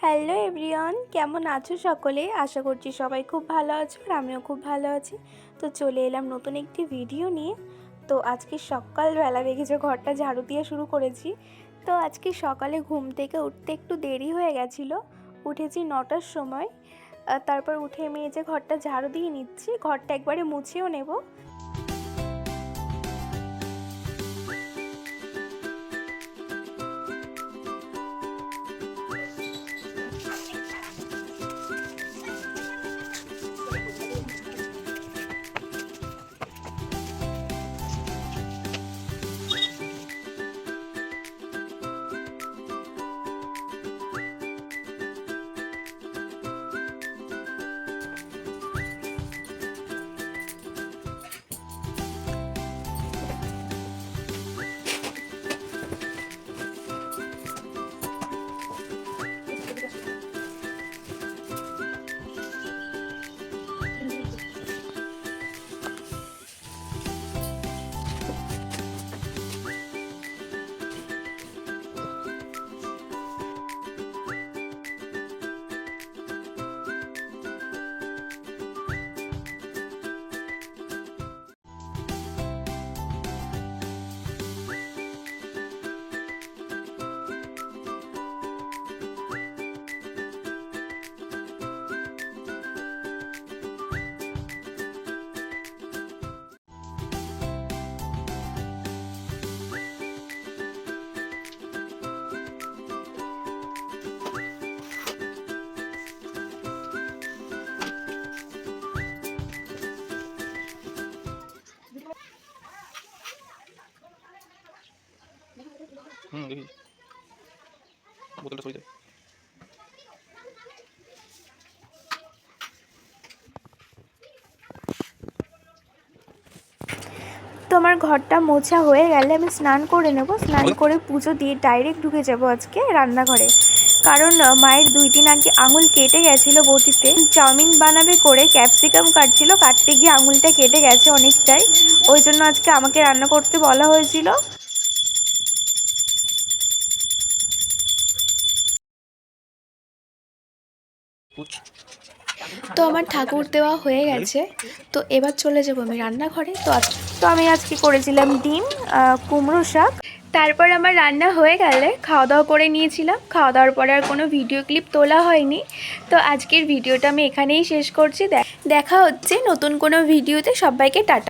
Hello everyone, কেমন আছো সকলে? আশা করছি সবাই খুব ভালো আছো আর আমিও খুব ভালো আছি। তো চলে এলাম নতুন একটি ভিডিও নিয়ে। তো আজকে সকালবেলা দেখেছো ঘরটা ঝাড়ু দিয়ে শুরু করেছি। তো আজকে সকালে ঘুম থেকে উঠতে একটু দেরি হয়ে গেছিলো, উঠেছি 9টার সময়। তারপর উঠে আমি এই যে ঘরটা ঝাড়ু দিয়ে নিচ্ছি, ঘরটা একবারে মুছেও নেব। দেখি বোতলটা সরে যায়। তো আমার ঘরটা মোছা হয়ে গেলে আমি স্নান করে নেব। স্নান করে পুজো দিয়ে ডাইরেক্ট ঢুকে যাব আজকে রান্নাঘরে। কারণ মায়ের 2 দিন আগে আঙুল কেটে গেছিলো বটিতে। চাউমিন বানাবে করে ক্যাপসিকাম কাটছিল, কাটতে গিয়ে আঙুলটা কেটে গেছে অনেকটাই। ওই জন্য আজকে আমাকে রান্না করতে বলা হয়েছিল। তো আমার ঠাকুর দেওয়া হয়ে গেছে। তো এবার চলে যাবো আমি রান্নাঘরে। তো আমি আজকে করেছিলাম ডিম, কুমড়ো শাক। তারপর আমার রান্না হয়ে গেলে খাওয়া দাওয়া করে নিয়েছিলাম। খাওয়া দাওয়ার পরে আর কোনো ভিডিও ক্লিপ তোলা হয়নি। তো আজকের ভিডিওটা আমি এখানেই শেষ করছি। দেখা হচ্ছে নতুন কোনো ভিডিওতে। সবাইকে টাটা।